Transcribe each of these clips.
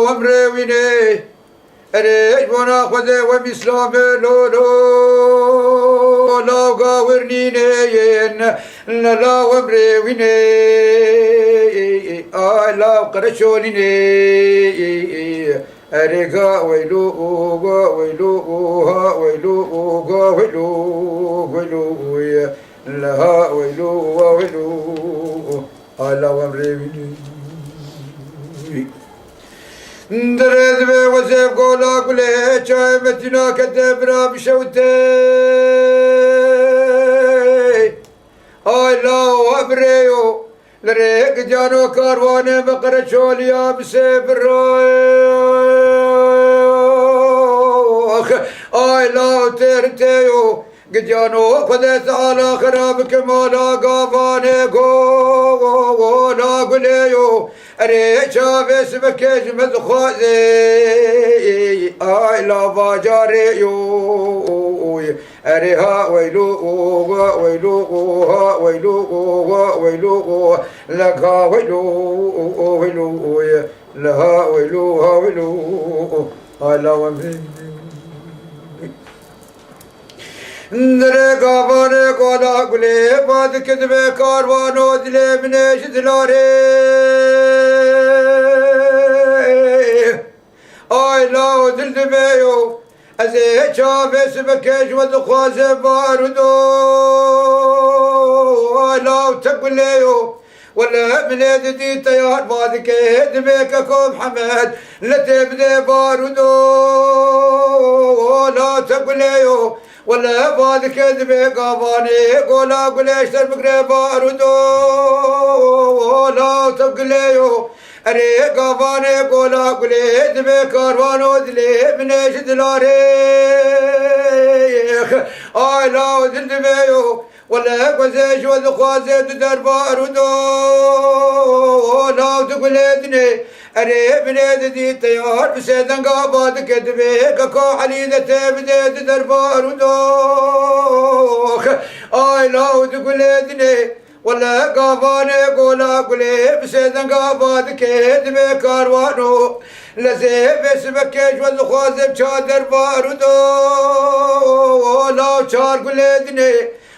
ومرويني أريج وانا خذي ومسلام لولو لا قاورنيني لا ومرويني لا قرشونيني أريقا ويلو ويلو ويلو ويلو ويلو لا ويلو ويلو لا ومرويني درد به وزيب قولا قولي چای متنا كتبرا بشوتي آي لاو أبريو لريق جانو كارواني بقر شوليا بسبروخ آي لاو ترتيو جانو خذ تعالى خراب كمالا قافاني قولا قوليو أريشا بس بكيش مدخوزي آي لا باجاريو أريها ويلو ويلو ويلو ويلو لها ويلو ويلو لها ويلو ويلو على ومن درگا باره کولا گلی باد کدبه کاروانو دلی منش دلاره آی لاو دل دبیو از چابس بکش و دخواز باردو آی لاو تقلیو ولا من دي تيار باد كدبه كوب حمد لتبدي باردو لا تقلیو ولا بعد كذبة قاباني قولا قليش تربقري باردو لا تبقليو أري قاباني قولا قلي دبي كاروانو دلي منيش دلاريخ آي لا دل دبيو ولا قزيش وذخوازي در باردو لا تقليدني أري بنيد دي تيار بسيدن قاباد كدبي كاكو حليدة تبدي دربار ودوخ آي لاو تقلدني ولا قاباني قولا قلي بسيدن قاباد كدبي كاروانو لزيب اسمكيش والخوازب شادر باردو لا شار قلدني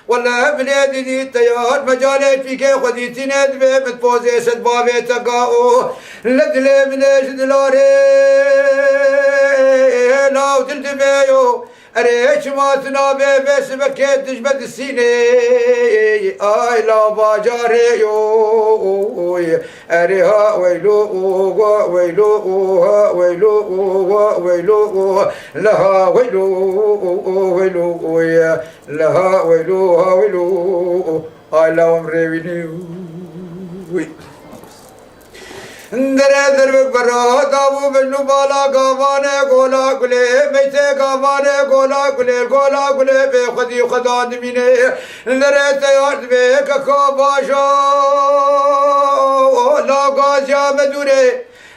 ولا بلادي دي تيار مجالات فيك خديتي ندبي متفوزي سد بابي تقاو لدلي من ايش دلاري لاو تلدبيو أريش ما تنابي بس بكيت تجبد السيني آي لا باجاريو أريها ويلو ويلو ويلو ويلو لها ويلو ويلو لها ويلو ويلو آي لا ومرينيو در برا دابو بنو بالا گاوانے گولا گلے میتے گاوانے گولا گلے بے خودی خدا دمینے در تیار بے ککو باشا لا گازیا مدورے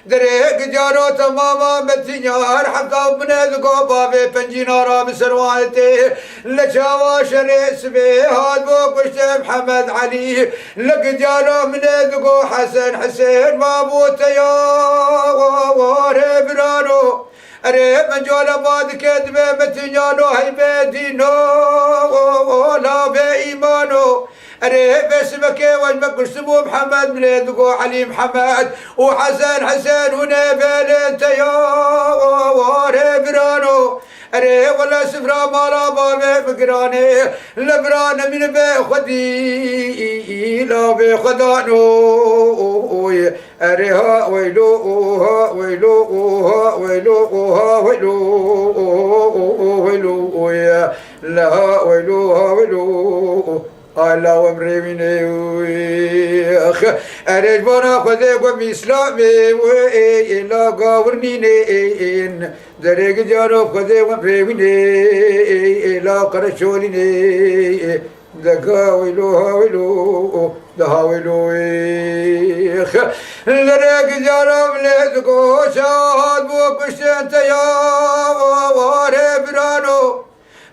دريق جارو تماما متنيار حتى بنيد قوبا في بنجينارا بسروانتي لشاوا شريس بي هاد بو كشت محمد علي لك جارو منيد قو حسين بابو تيار برانو أريب من جولا باد كدبه متنيانو هاي بيدينو لا بإيمانو أريب اسمك وجبك اسمه محمد بليدقو علي محمد وحسين ونبيل انت يا برانو أري ولا سفرا مالا بابي بقراني لبران من بخدي لا بخدانو أريها ويلو ويلو ويلو ويلو ويلو لا ويلو ويلو الله ومريميني ويخ أرجبنا خذك ومسلامي وإلا قاورنيني دريق جانو خذك ومريميني إلا قرشوليني دقا ويلو ويلو دها ويلو ويخ دريق جانو مليدقو شاد بوكشتين تيا واري برانو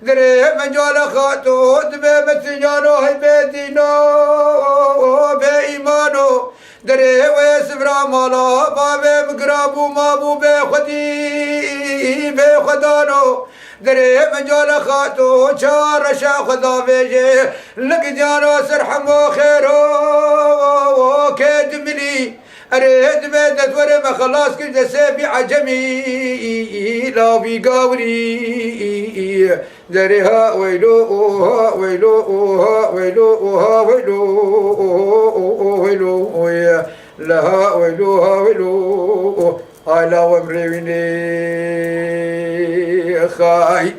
دري من جولا خاتو دبي متنيانو هاي بيدينو بإيمانو دري ويسبرا مالا بابي مقرابو مابو بخدي بخدانو دري مجال خاتو چار شا خدا بيجي لك جانو سرحمو خيرو كيد ملي أريد بيدت ورم خلاص كده سابي عجمي لا بيقاوري دريها ويلو ويلو ويلو ويلو لها ويلو على ومريني خاي